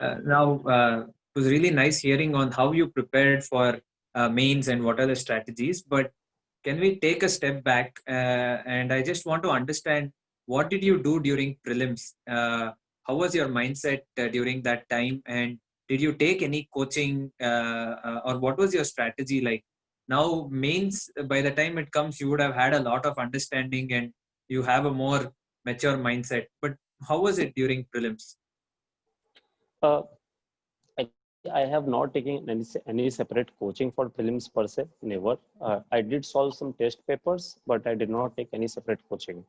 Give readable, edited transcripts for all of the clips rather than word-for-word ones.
It was really nice hearing on how you prepared for mains and what are the strategies. But can we take a step back? And I just want to understand, what did you do during prelims? How was your mindset during that time? And did you take any coaching, or what was your strategy like? Now, mains, by the time it comes, you would have had a lot of understanding and you have a more mature mindset. But how was it during prelims? Uh, Actually, I have not taken any separate coaching for prelims per se. Never. I did solve some test papers, but I did not take any separate coaching.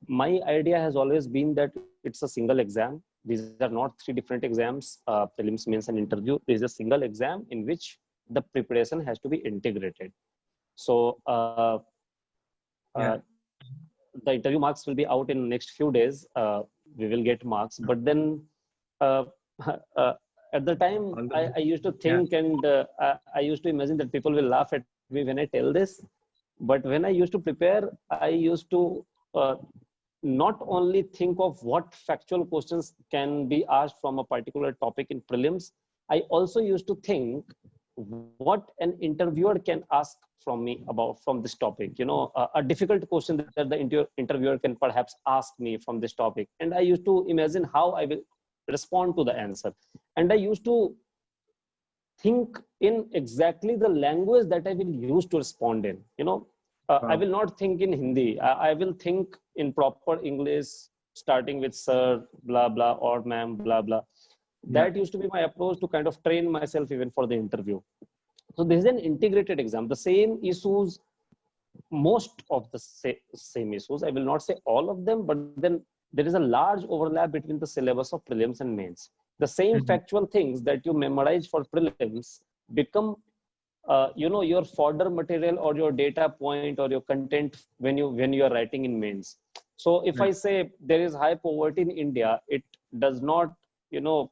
My idea has always been that it's a single exam. These are not three different exams, prelims, mains, and interview. There is a single exam in which the preparation has to be integrated. So Yeah. the interview marks will be out in next few days. We will get marks, but then uh, uh, at the time I used to Yeah. think, and I used to imagine that people will laugh at me when I tell this. But when I used to prepare, I used to uh, not only think of what factual questions can be asked from a particular topic in prelims, I also used to think what an interviewer can ask from me about from this topic. A difficult question that the interviewer can perhaps ask me from this topic, and I used to imagine how I will respond to the answer. And I used to think in exactly the language that I will use to respond in. I Wow. will not think in Hindi. I will think in proper English, starting with sir, blah, blah, or ma'am, blah, blah. Yeah. That used to be my approach to kind of train myself even for the interview. So this is an integrated exam. The same issues, most of the same issues, I will not say all of them, but then there is a large overlap between the syllabus of prelims and mains. The same Mhm. factual things that you memorize for prelims become your fodder material or your data point or your content when you are writing in mains. So if I Right. say there is high poverty in India, it does not you know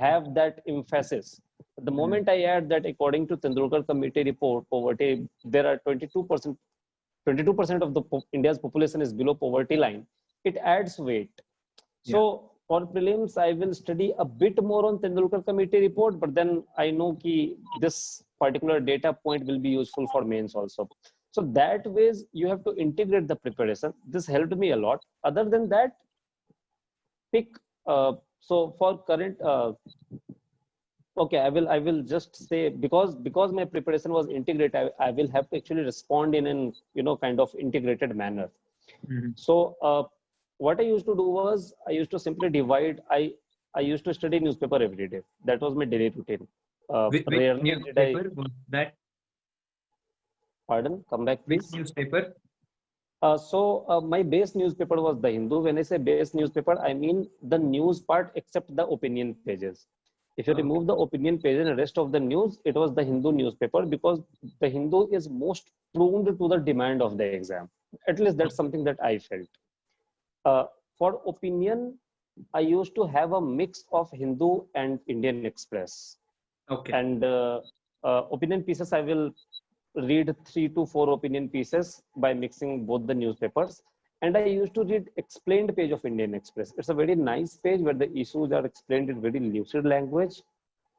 have that emphasis. The Mhm. moment I add that according to Tendulkar Committee report, poverty, there are 22% of the India's population is below poverty line, it adds weight. Yeah. So for prelims, I will study a bit more on Tendulkar Committee report, but then I know ki this particular data point will be useful for mains also. So that ways you have to integrate the preparation. This helped me a lot. Other than that, pick so for current okay, I will just say, because my preparation was integrated, I will have to actually respond in an kind of integrated manner. Mhm. So what I used to do was I used to simply divide. I used to study newspaper every day. That was my daily routine. Which Rarely did I. newspaper was that? Pardon, come back Which please. newspaper? So my base newspaper was the Hindu. When I say base newspaper, I mean the news part except the opinion pages. If you Okay. remove the opinion page and the rest of the news, it was the Hindu newspaper, because the Hindu is most prone to the demand of the exam. At least that's something that I felt. Uh, for opinion, I used to have a mix of Hindu and Indian Express. Okay. And opinion pieces, I will read 3 to 4 opinion pieces by mixing both the newspapers. And I used to read explained page of Indian Express. It's a very nice page where the issues are explained in very lucid language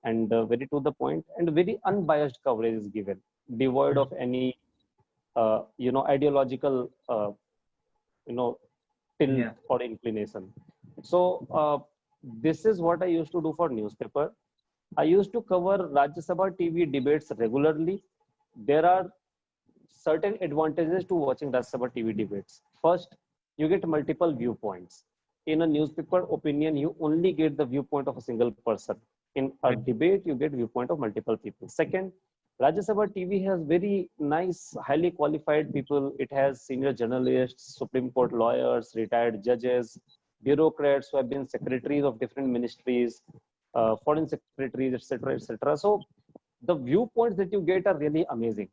and very to the point, and very unbiased coverage is given, devoid Mhm. of any ideological you know tilt Yeah. or inclination. So this is what I used to do for newspaper. I used to cover Rajya Sabha TV debates regularly. There are certain advantages to watching Rajya Sabha TV debates. First, you get multiple viewpoints. In a newspaper opinion, you only get the viewpoint of a single person. In a Right. debate, you get viewpoint of multiple people. Second, Rajya Sabha TV has very nice, highly qualified people. It has senior journalists, Supreme Court lawyers, retired judges, bureaucrats who have been secretaries of different ministries, foreign secretaries, etc., etc. So the viewpoints that you get are really amazing.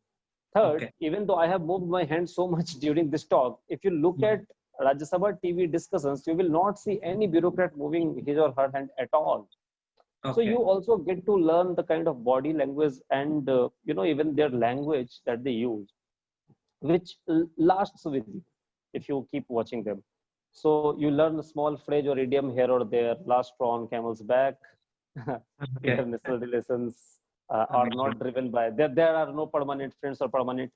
Third, Okay. even though I have moved my hand so much during this talk, if you look Mhm. at Rajya Sabha TV discussions, you will not see any bureaucrat moving his or her hand at all. So you Okay. also get to learn the kind of body language and even their language that they use, which lasts with you if you keep watching them. So you learn a small phrase or idiom here or there, last straw on camel's back. Okay. International relations are Amazing. not driven by, there are no permanent friends or permanent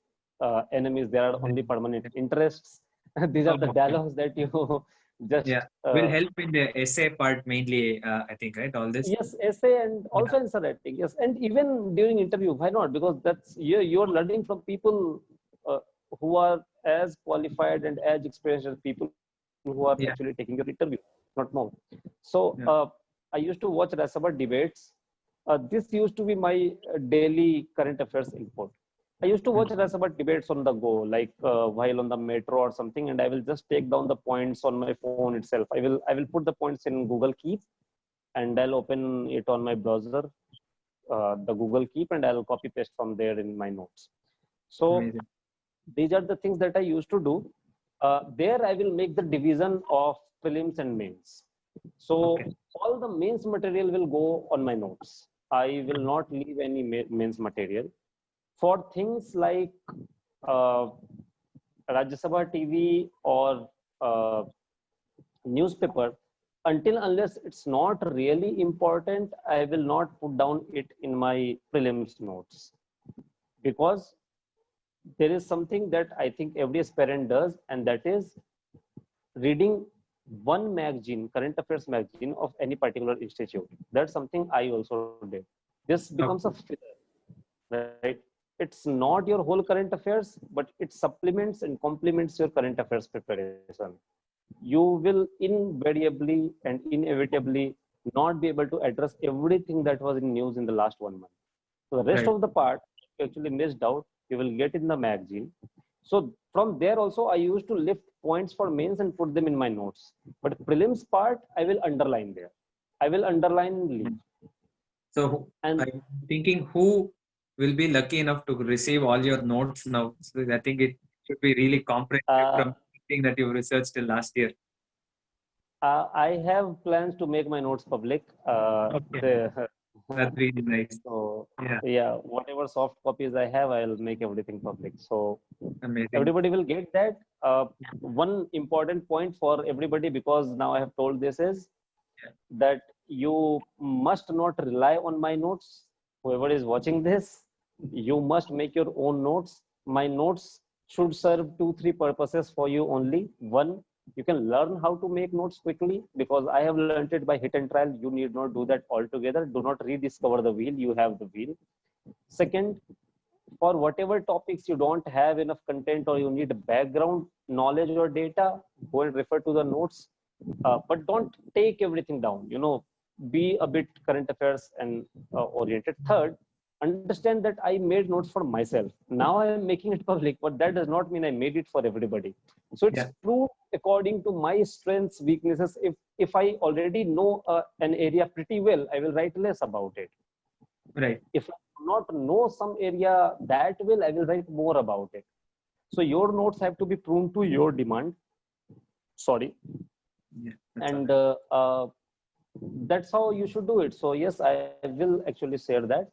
enemies. There are only permanent interests. These are Oh, the okay. dialogues that you just, Yeah. Will help in the essay part mainly, I think, right? All this. yes, essay and Yeah. also answer writing. Yes. And even during interview, why not? Because that's, you're learning from people uh, who are as qualified and as experienced as people who are Yeah. actually taking your interview, not more. So Yeah. I used to watch Rajya Sabha debates. This used to be my daily current affairs input. I used to watch Mm. Rajya Sabha debates on the go, like while on the metro or something, and I will just take down the points on my phone itself. I will put the points in Google Keep, and I'll open it on my browser, the Google Keep, and I'll copy paste from there in my notes. So Amazing. these are the things that I used to do. There I will make the division of prelims and mains. Okay. So all the mains material will go on my notes. I will not leave any mains material. For things like uh, Rajya Sabha TV or newspaper, until unless it's not really important, I will not put down it in my prelims notes, because there is something that I think every aspirant does, and that is reading one magazine, current affairs magazine of any particular institute. That's something I also did. This becomes a Okay. filler, right? It's not your whole current affairs, but it supplements and complements your current affairs preparation. You will invariably and inevitably not be able to address everything that was in news in the last 1 month. So the rest Right. of the part you actually missed out, you will get in the magazine. So from there also, I used to lift points for mains and put them in my notes. But prelims part, I will underline there. I will underline and leave. So And I'm thinking who will be lucky enough to receive all your notes now. So I think it should be really comprehensive uh, from everything that you've researched till last year. I have plans to make my notes public. Okay. The, That's really nice. so Yeah. yeah, whatever soft copies I have, I'll make everything public. So Amazing. everybody will get that. One important point for everybody, because now I have told this, is Yeah. that you must not rely on my notes. Whoever is watching this, you must make your own notes. My notes should serve two, three purposes for you only. One, you can learn how to make notes quickly, because I have learned it by hit and trial. You need not do that altogether. Do not rediscover the wheel. You have the wheel. Second, for whatever topics you don't have enough content or you need background knowledge or data, go and refer to the notes. But don't take everything down. Be a bit current affairs and oriented. Third, understand that I made notes for myself. Now I am making it public, but that does not mean I made it for everybody. So it's Yeah. true according to my strengths, weaknesses. If I already know an area pretty well, I will write less about it. Right. If I do not know some area that well, I will write more about it. So your notes have to be prone to your demand. Sorry. Yeah. That's all And right. that's how you should do it. So yes, I will actually share that,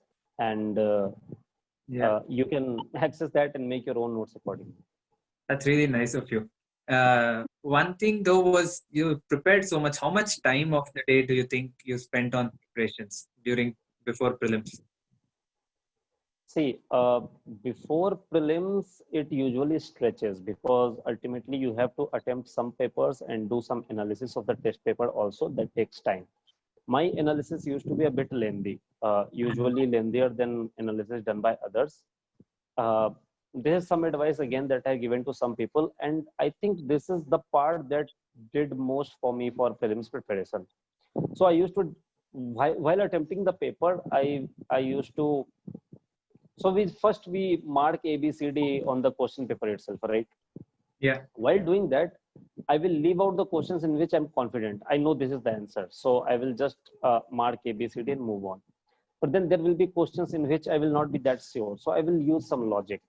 and Yeah. you can access that and make your own notes accordingly. That's really nice of you. One thing though was you prepared so much. How much time of the day do you think you spent on preparations before prelims? See, before prelims, it usually stretches, because ultimately you have to attempt some papers and do some analysis of the test paper also. That takes time. My analysis used to be a bit lengthy, usually lengthier than analysis done by others. Uh, this is some advice again that I've given to some people, and I think this is the part that did most for me for prelims preparation. So I used to, while attempting the paper, I used to. So we mark A, B, C, D on the question paper itself, right? Yeah. While doing that, I will leave out the questions in which I'm confident. I know this is the answer. So I will just mark A, B, C, D and move on. But then there will be questions in which I will not be that sure. So I will use some logic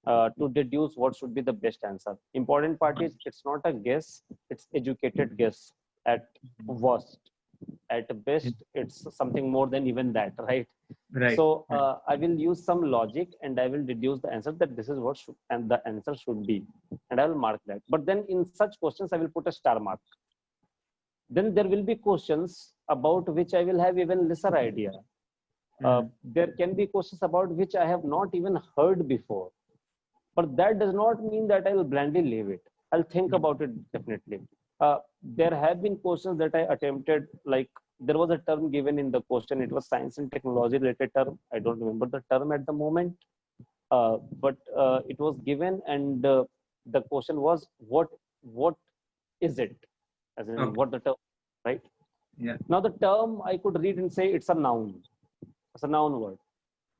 to deduce what should be the best answer. Important part is it's not a guess, it's educated guess at worst. At best, it's something more than even that, right? Right. So I will use some logic and I will deduce the answer that this is what should, and the answer should be, and I will mark that. But then in such questions, I will put a star mark. Then there will be questions about which I will have even lesser idea. There can be questions about which I have not even heard before. But that does not mean that I will blindly leave it. I'll think about it definitely. There have been questions that I attempted, like there was a term given in the question. It was science and technology related term. I don't remember the term at the moment, but it was given, and the question was, what is it? As in, Okay. what the term, right? Yeah. Now the term I could read and say it's a noun. It's a noun word.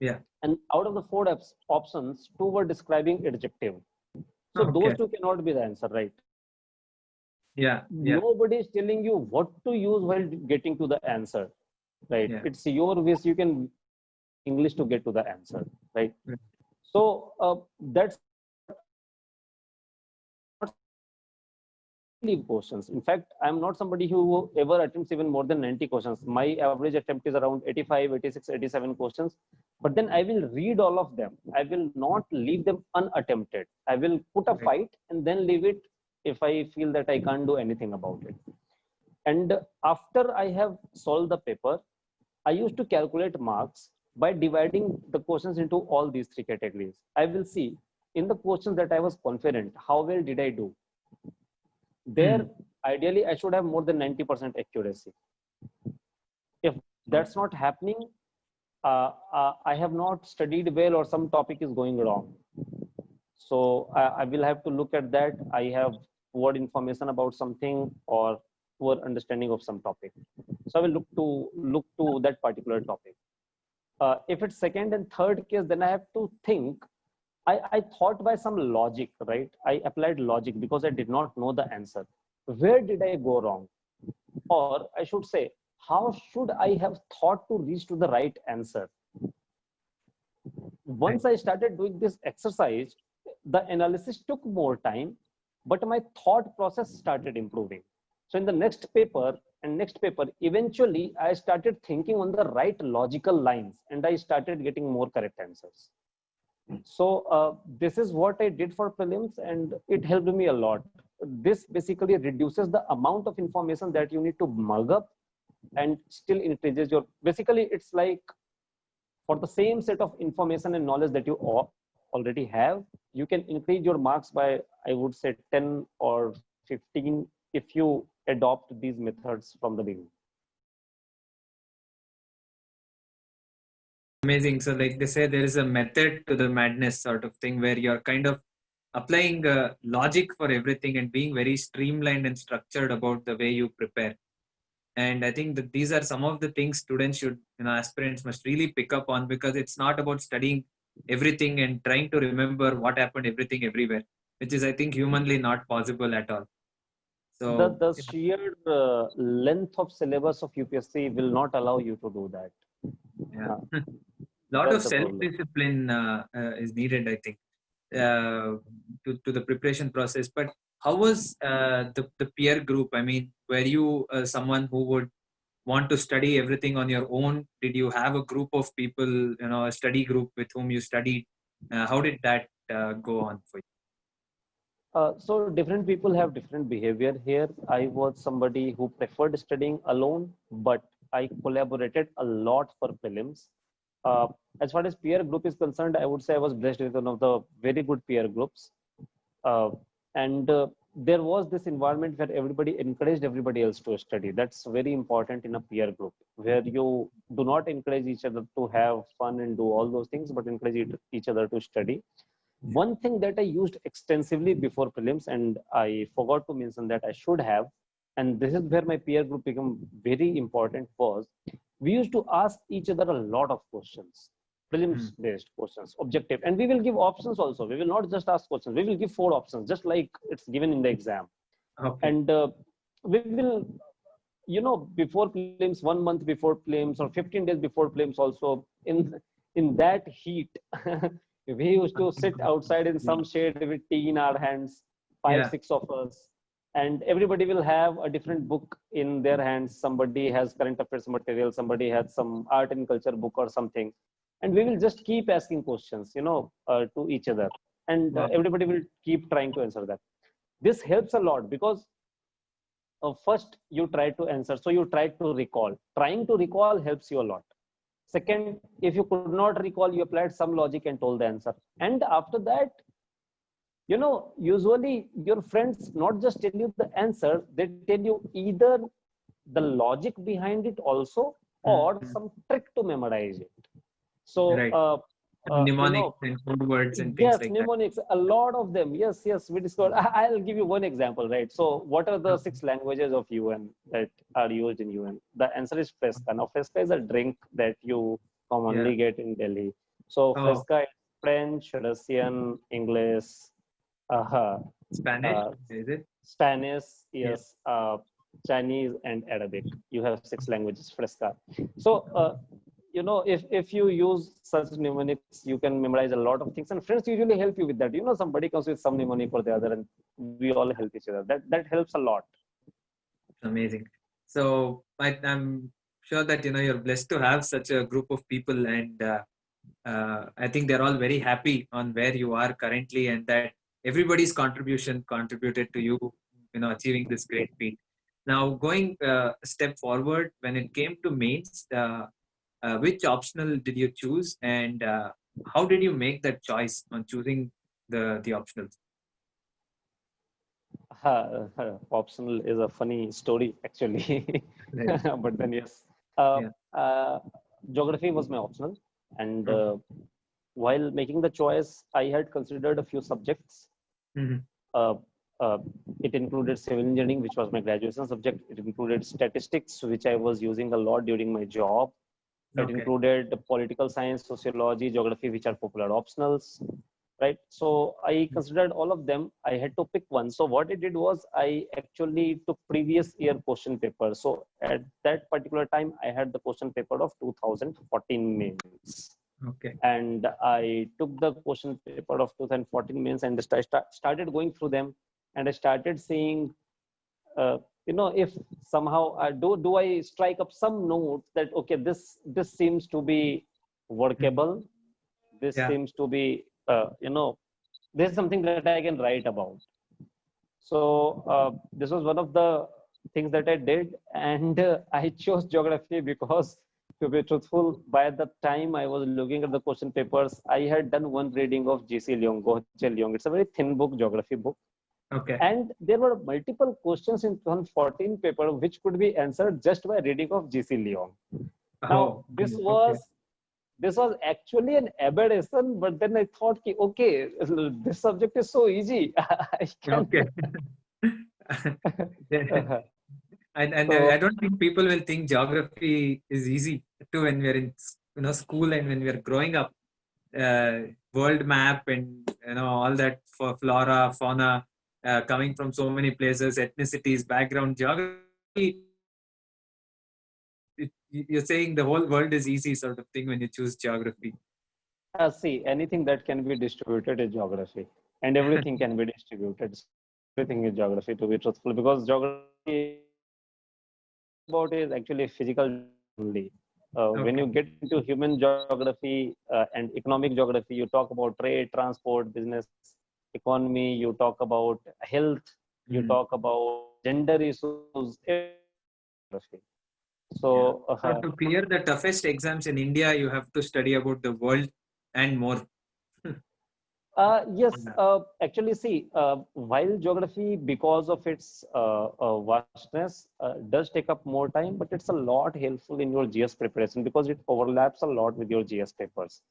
Yeah. And out of the four options, two were describing adjective. So Okay. those two cannot be the answer, right? Yeah. Yeah. Nobody is telling you what to use while getting to the answer, right? Yeah. It's your wish. You can English to get to the answer, right? Right. So that's leave questions. In fact, I'm not somebody who ever attempts even more than 90 questions. My average attempt is around 85, 86, 87 questions. But then I will read all of them. I will not leave them unattempted. I will put a Right. fight and then leave it if I feel that I can't do anything about it. And after I have solved the paper, I used to calculate marks by dividing the questions into all these three categories. I will see in the questions that I was confident, how well did I do? There, ideally, I should have more than 90% accuracy. If that's not happening, I have not studied well, or some topic is going wrong. So I will have to look at that. I have poor information about something or poor understanding of some topic. So I will look to that particular topic. If it's second and third case, then I have to think. I thought by some logic, right? I applied logic because I did not know the answer. Where did I go wrong? Or I should say, how should I have thought to reach to the right answer? Once I started doing this exercise, the analysis took more time, but my thought process started improving. So in the next paper and next paper, eventually I started thinking on the right logical lines, and I started getting more correct answers. So this is what I did for prelims, and it helped me a lot. This basically reduces the amount of information that you need to mug up, and still increases your, basically it's like, for the same set of information and knowledge that you already have, you can increase your marks by, I would say, 10 or 15 if you adopt these methods from the beginning. Amazing. So, like they say, there is a method to the madness sort of thing where you're kind of applying logic for everything and being very streamlined and structured about the way you prepare. And I think that these are some of the things students should, aspirants must really pick up on, because it's not about studying everything and trying to remember what happened, everything, everywhere, which is, I think, humanly not possible at all. So, The sheer length of syllabus of UPSC will not allow you to do that. yeah. Lot of That's the problem. self-discipline is needed, I think, to the preparation process. But how was the peer group? I mean, were you someone who would want to study everything on your own? Did you have a group of people, a study group with whom you studied? How did that go on for you? So different people have different behavior here. I was somebody who preferred studying alone, but I collaborated a lot for prelims. As far as peer group is concerned, I would say I was blessed with one of the very good peer groups. And there was this environment where everybody encouraged everybody else to study. That's very important in a peer group, where you do not encourage each other to have fun and do all those things, but encourage each other to study. One thing that I used extensively before prelims, and I forgot to mention that I should have, and this is where my peer group became very important, was we used to ask each other a lot of questions, prelims based questions, objective, and we will give options also. We will not just ask questions, we will give 4 options, just like it's given in the exam. Okay. And we will, before prelims, 1 month before prelims, or 15 days before prelims also, in that heat, we used to sit outside in some shade with tea in our hands, 5, Yeah. 6 of us, and everybody will have a different book in their hands. Somebody has current affairs material, somebody has some art and culture book or something, and we will just keep asking questions, to each other, and Wow. everybody will keep trying to answer that. This helps a lot because first you try to answer, so you try to recall. Trying to recall helps you a lot. Second, if you could not recall, you applied some logic and told the answer. And after that, usually your friends not just tell you the answer, they tell you either the logic behind it also, or Mhm. some trick to memorize it. So, Right. Mnemonics and code words and things yes, like that. mnemonics, a lot of them. Yes, yes, we discovered. I'll give you one example, right? So, what are the Okay. 6 languages of UN that are used in UN? The answer is Fresca. Now, Fresca is a drink that you Yeah. commonly get in Delhi. So, Oh, Fresca is French, Russian, English, uh, Spanish, uh, is it? Spanish, Yeah. yes, Chinese, and Arabic. You have 6 languages, Fresca. So, if you use such mnemonics, you can memorize a lot of things, and friends usually help you with that. Somebody comes with some mnemonic or the other, and we all help each other. That helps a lot. Amazing. So I'm sure that you're blessed to have such a group of people, and I think they're all very happy on where you are currently, and that everybody's contribution contributed to you, achieving this great feat. Now, going a step forward, when it came to mains, which optional did you choose, and how did you make that choice on choosing the optionals? Optional is a funny story, actually. Right. But then, yes, uh, Yeah. uh, geography was my optional. And Okay. while making the choice, I had considered a few subjects. Mhm. Uh, uh, it included civil engineering, which was my graduation subject. It included statistics, which I was using a lot during my job. It Okay. included political science, sociology, geography, which are popular optionals, right? So I considered all of them. I had to pick one. So what I did was I actually took previous year question paper. So at that particular time, I had the question paper of 2014 mains. Okay. And I took the question paper of 2014 mains and started going through them. And I started seeing, if somehow do I strike up some notes that, okay, this seems to be Mhm. workable. This Yeah. seems to be, this is something that I can write about. So this was one of the things that I did, and I chose geography because, to be truthful, by the time I was looking at the question papers, I had done one reading of G.C. Leong, Goche Leong. It's a very thin book, geography book, Okay. and there were multiple questions in 2014 paper which could be answered just by reading of G.C. Leong. Now, Oh, this okay. was this was actually an aberration, but then I thought, okay, this subject is so easy. I can. Okay. And I So, don't think people will think geography is easy too when we're in school and when we're growing up. World map and all that for flora, fauna, coming from so many places, ethnicities, background, geography. You're saying the whole world is easy sort of thing when you choose geography. see, anything that can be distributed is geography, and everything can be distributed. So everything is geography, to be truthful, because geography about is actually physical only. When Okay. you get into human geography and economic geography, you talk about trade, transport, business, economy, you talk about health, you Mm. talk about gender issues, geography. Yeah. So, So to clear the toughest exams in India, you have to study about the world and more. yes, Yeah. actually, see, while geography, because of its vastness, does take up more time, but it's a lot helpful in your GS preparation because it overlaps a lot with your GS papers.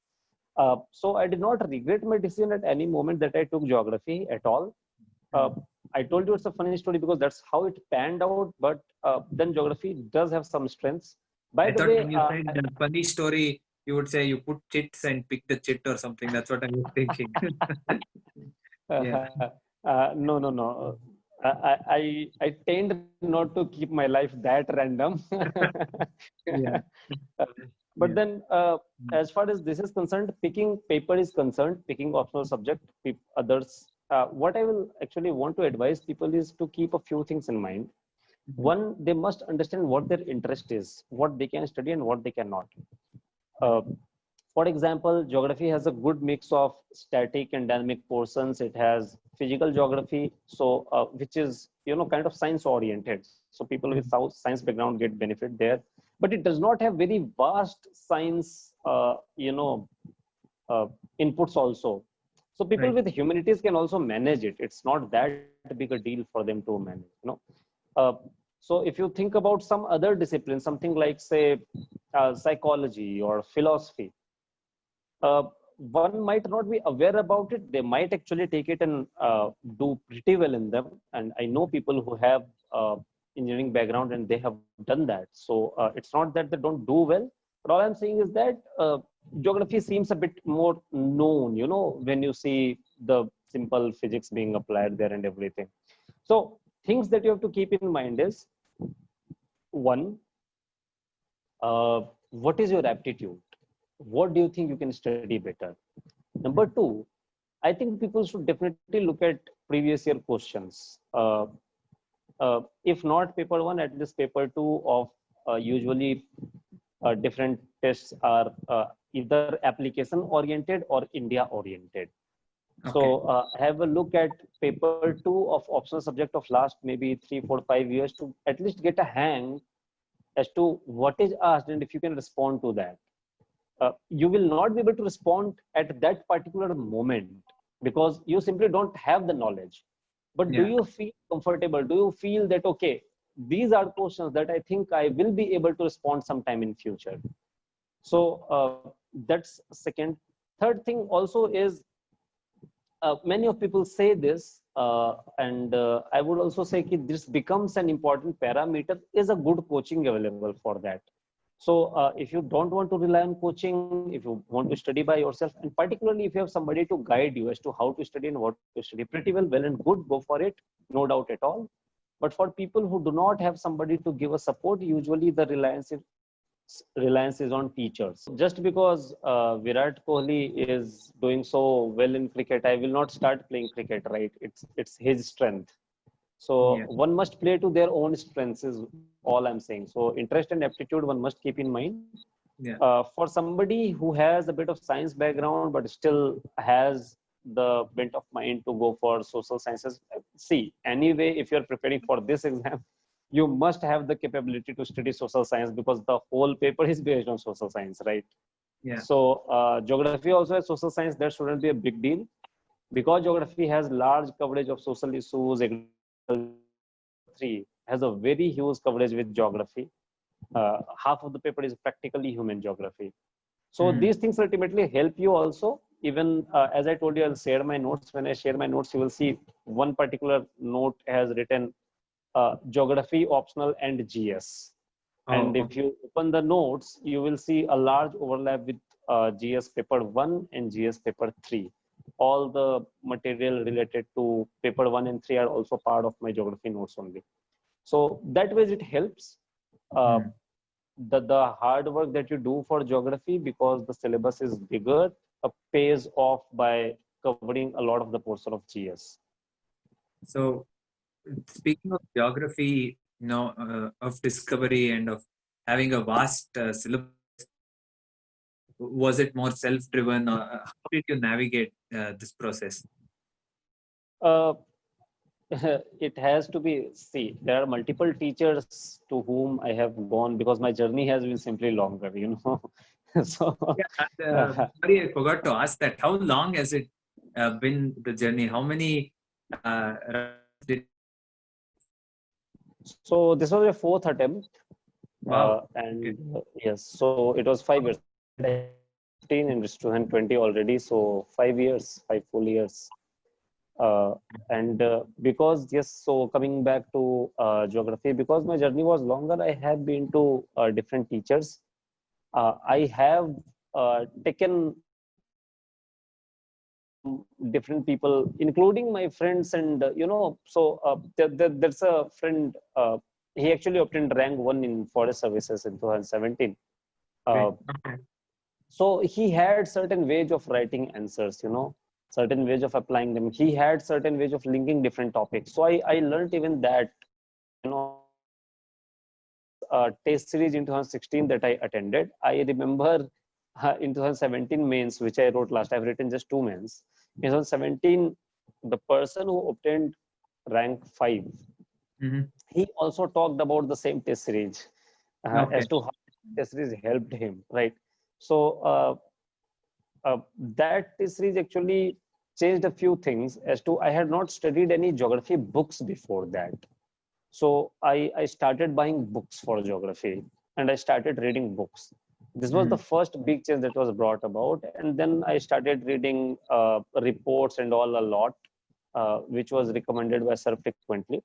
So I did not regret my decision at any moment that I took geography at all. Uh, Mm. I told you it's a funny story because that's how it panned out. But then geography does have some strengths. By I the thought way, when you said the funny story, you would say you put chits and pick the chit or something. That's what I was thinking. Yeah. no, no, no. I tend not to keep my life that random. Yeah. But Yeah. then, Mm. as far as this is concerned, picking paper is concerned, picking optional subject, others what I will actually want to advise people is to keep a few things in mind. One, they must understand what their interest is, what they can study and what they cannot. Uh, for example, geography has a good mix of static and dynamic portions. It has physical geography, so which is kind of science oriented. So people with science background get benefit there, but it does not have very vast science, inputs also. So people Right. with humanities can also manage it. It's not that big a deal for them to manage. Uh, so if you think about some other discipline, something like say psychology or philosophy, uh, one might not be aware about it. They might actually take it and do pretty well in them. And I know people who have engineering background and they have done that. So it's not that they don't do well. But all I'm saying is that geography seems a bit more known, when you see the simple physics being applied there and everything. So things that you have to keep in mind is one, what is your aptitude? What do you think you can study better? Number two, I think people should definitely look at previous year questions. If not paper one, at least paper two of usually different tests are either application oriented or India oriented. Okay. So have a look at paper two of optional subject of last maybe 3, 4, 5 years to at least get a hang as to what is asked and if you can respond to that. You will not be able to respond at that particular moment because you simply don't have the knowledge. But do Yeah. you feel comfortable? Do you feel that, okay, these are questions that I think I will be able to respond sometime in future? So that's second. Third thing also is many of people say this, and I would also say that this becomes an important parameter is a good coaching available for that. So if you don't want to rely on coaching, if you want to study by yourself, and particularly if you have somebody to guide you as to how to study and what to study, pretty well and good, go for it, no doubt at all. But for people who do not have somebody to give a support, usually the reliance is on teachers. Just because Virat Kohli is doing so well in cricket, I will not start playing cricket, right? It's his strength. So Yeah. one must play to their own strengths is all I'm saying. So interest and aptitude one must keep in mind. Yeah. For somebody who has a bit of science background but still has the bent of mind to go for social sciences, see, anyway, if you're preparing for this exam, you must have the capability to study social science because the whole paper is based on social science, right? Yeah. So geography also has social science. That shouldn't be a big deal because geography has large coverage of social issues. Three has a very huge coverage with geography. Half of the paper is practically human geography. So these things ultimately help you also. Even as I told you, I'll share my notes. When I share my notes, you will see one particular note has written geography optional and GS. And Oh, if you open the notes, you will see a large overlap with GS paper 1 and GS paper 3. All the material related to paper 1 and 3 are also part of my geography notes only. So that way it helps. Uh, the hard work that you do for geography, because the syllabus is bigger, pays off by covering a lot of the portion of GS. so speaking of geography, of discovery and of having a vast syllabus, was it more self-driven, or how did you navigate this process? Uh, it has to be, see, there are multiple teachers to whom I have gone because my journey has been simply longer. So Yeah, and, uh, sorry, I forgot to ask that. How long has it been the journey? How many rounds did? so this was a fourth attempt, Wow. Okay. and yes, so it was 5 years. 15 and it's 2020 already, so 5 years, 5 full years. And because yes, so coming back to geography, because my journey was longer, I have been to different teachers. I have taken different people, including my friends, and so there's a friend. He actually obtained rank 1 in forest services in 2017. Great. Uh, Okay. so he had certain ways of writing answers. certain ways of applying them. He had certain ways of linking different topics. So I learned even that, you know, test series in 2016 that I attended. I remember in 2017 mains, which I wrote last, I've written just two mains. In 2017, the person who obtained rank 5, Mm-hmm. he also talked about the same test series Okay. as to how test series helped him, right? So that test series actually changed a few things as to I had not studied any geography books before that. So I started buying books for geography and I started reading books. This was the Mm-hmm. first big change that was brought about. And then I started reading reports and all a lot, which was recommended by sir frequently.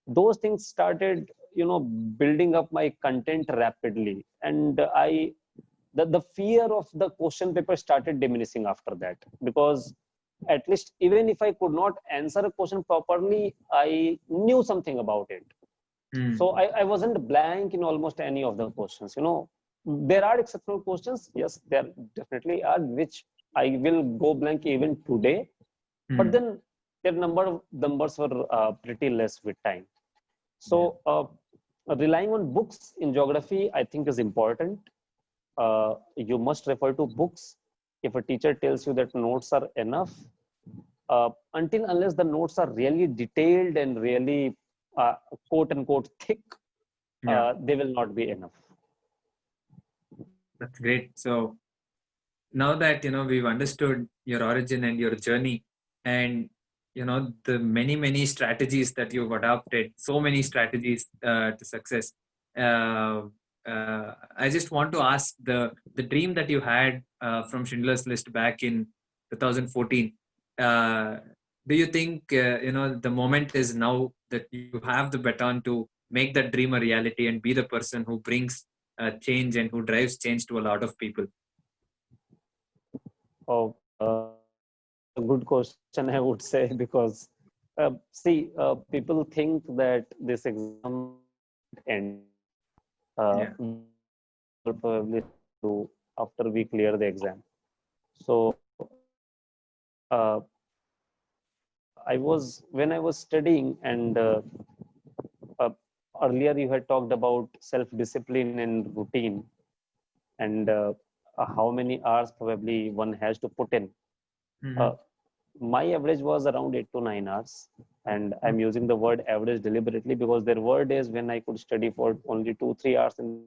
Those things started, you know, building up my content rapidly. And the fear of the question paper started diminishing after that, because at least even if I could not answer a question properly, I knew something about it. Mm. So I wasn't blank in almost any of the questions. You know, there are exceptional questions. Yes, there definitely are, which I will go blank even today. But Mm. then their numbers were pretty less with time. Yeah. So relying on books in geography, I think, is important. You must refer to books. If a teacher tells you that notes are enough, until unless the notes are really detailed and really quote unquote thick, Yeah. they will not be enough. That's great. So now that we've understood your origin and your journey, and the many strategies that you've adopted, so many strategies to success. uh, I just want to ask, the dream that you had from Schindler's List back in 2014, uh, do you think the moment is now that you have the baton to make that dream a reality and be the person who brings change and who drives change to a lot of people? Oh, a good question, I would say, because see, people think that this exam end Yeah. will probably do after we clear the exam. So uh, I was when I was studying, and uh, earlier you had talked about self-discipline and routine, and how many hours probably one has to put in. Mm-hmm. Uh, my average was around 8 to 9 hours, and I'm using the word average deliberately because there were days when I could study for only 2 3 hours and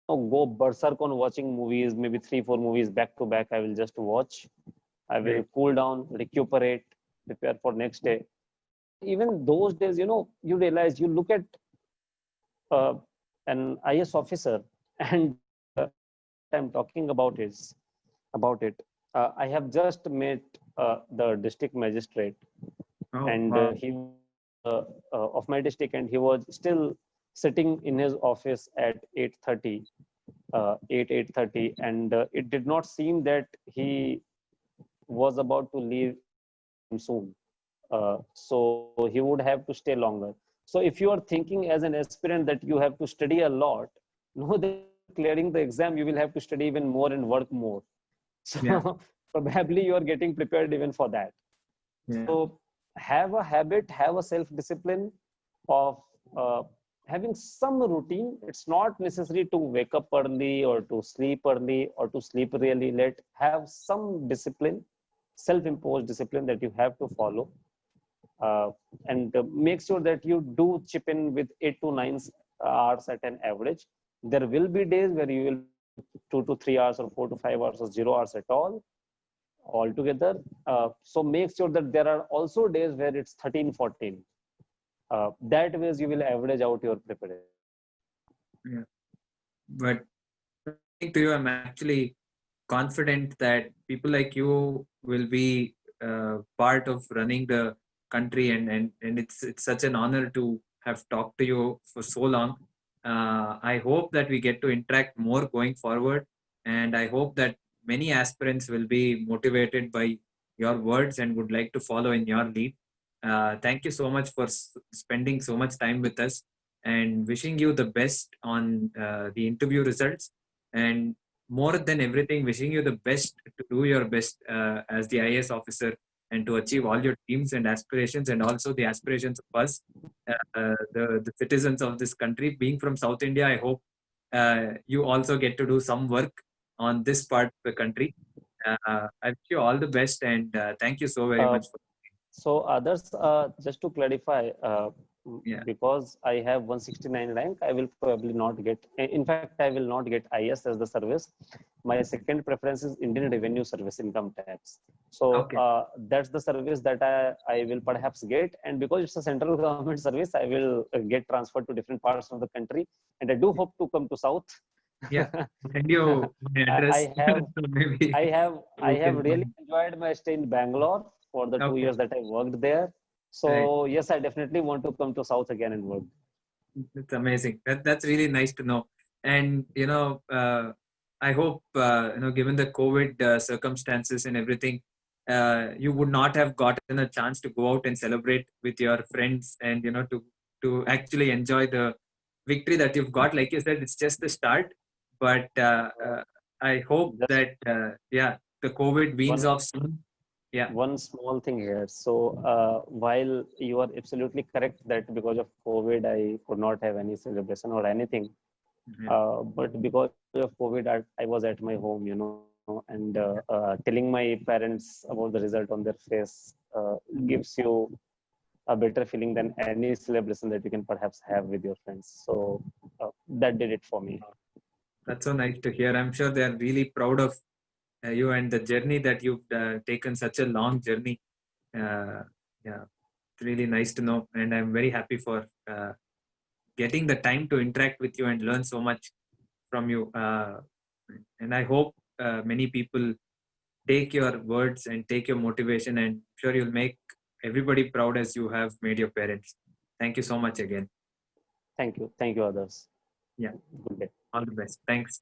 go berserk on watching movies, maybe 3 4 movies back to back. I will just watch. I will Right. cool down, recuperate, prepare for next day. Even those days, you know, you realize, you look at uh, an IS officer, and I'm talking about it. I have just met the district magistrate, Oh, and wow. he of my district, and he was still sitting in his office at 8:30, 8:30, and it did not seem that he was about to leave soon. So he would have to stay longer. So if you are thinking as an aspirant that you have to study a lot, know that clearing the exam, you will have to study even more and work more. Yeah. So probably you are getting prepared even for that. Yeah. So have a habit, have a self-discipline of uh, having some routine. It's not necessary to wake up early or to sleep early or to sleep really late. Have some discipline, self-imposed discipline that you have to follow, uh, and make sure that you do chip in with 8 to 9 hours at an average. There will be days where you will 2 to 3 hours or 4 to 5 hours or 0 hours at all altogether. So make sure that there are also days where it's 13 14. That ways you will average out your preparation. Yeah. But to you, I'm actually confident that people like you will be part of running the country, and it's such an honor to have talked to you for so long. I hope that we get to interact more going forward, and I hope that many aspirants will be motivated by your words and would like to follow in your lead. Thank you so much for spending so much time with us, and wishing you the best on the interview results. And more than everything, wishing you the best to do your best as the IAS officer and to achieve all your dreams and aspirations, and also the aspirations of us, the citizens of this country. Being from South India, I hope you also get to do some work on this part of the country. I wish you all the best, and thank you so very Uh, much for. So others, just to clarify, Yeah. because I have 169 rank, I will probably not get. In fact, I will not get IS as the service. My second preference is Indian Revenue Service, income tax. So Okay. that's the service that I will perhaps get. And because it's a central government service, I will get transferred to different parts of the country. And I do hope to come to South. Yeah. Send you my I address. have So maybe I you have can really come. enjoyed my stay in Bangalore for the two Okay. years that I worked there. Right. So yes, I definitely want to come to South again and work. It's amazing. That's really nice to know. And I hope given the COVID circumstances and everything, you would not have gotten a chance to go out and celebrate with your friends, and to actually enjoy the victory that you've got. Like you said, it's just the start. But I hope Just that the COVID weans one off soon. Yeah. one small thing here. So while you are absolutely correct that because of COVID I could not have any celebration or anything, Yeah. but because of COVID I was at my home, and telling my parents about the result on their face gives you a better feeling than any celebration that you can perhaps have with your friends. So that did it for me. That's so nice to hear. I'm sure they are really proud of you and the journey that you've taken, such a long journey. Uh, yeah, it's really nice to know, and I'm very happy for getting the time to interact with you and learn so much from you. And I hope many people take your words and take your motivation, and I'm sure you'll make everybody proud as you have made your parents. Thank you so much again. Thank you. Thank you, others. Yeah, Good day. all the best. Thanks.